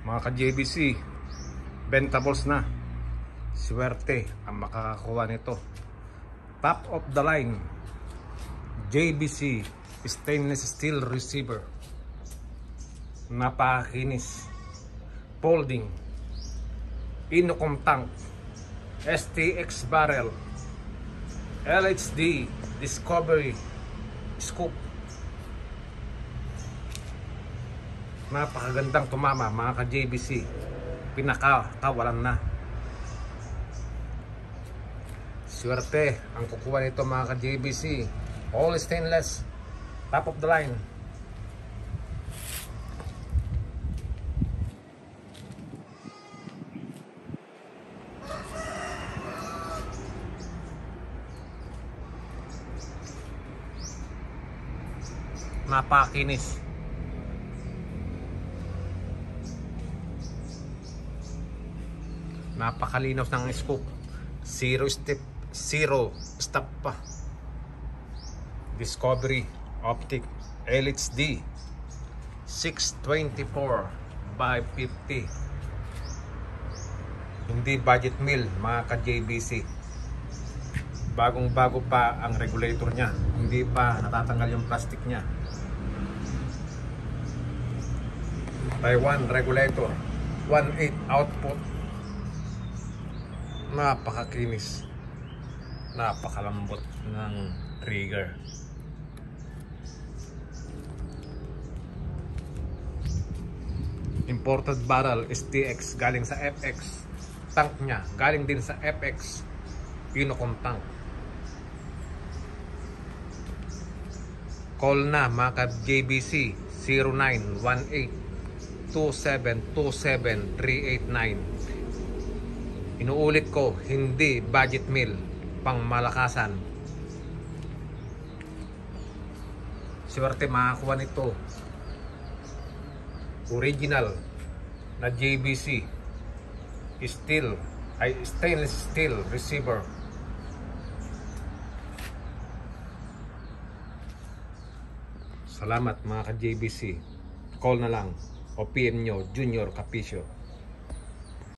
Mga ka-JBC, bentables na. Swerte ang makakakuha nito. Top of the line, JBC stainless steel receiver. Napakakinis. Folding. Inocom tank. STX barrel. LHD Discovery scoop. Napakagandang tumama mga ka-JBC. Pinakakawalan na. Swerte ang kukuha nito mga ka-JBC. All stainless. Top of the line. Napakinis. Napakalinaw ng scoop. Zero stop pa. Discovery optic LHD 624 by 50. Hindi budget meal mga ka-JBC. Bagong bago pa ang regulator nya. Hindi pa natatanggal yung plastic nya. Taiwan regulator 1.8 output. Napakakinis. Napakalambot ng trigger. Imported barrel STX galing sa FX. Tank nya galing din sa FX. Inocom tank. Call na mga ka-JBC 0918-2727-389. Inuulit ko, hindi budget meal, pang malakasan. Swerte makakuha nito. Original na JBC stainless steel receiver. Salamat mga ka-JBC. Call na lang o PM nyo Junior Capicio.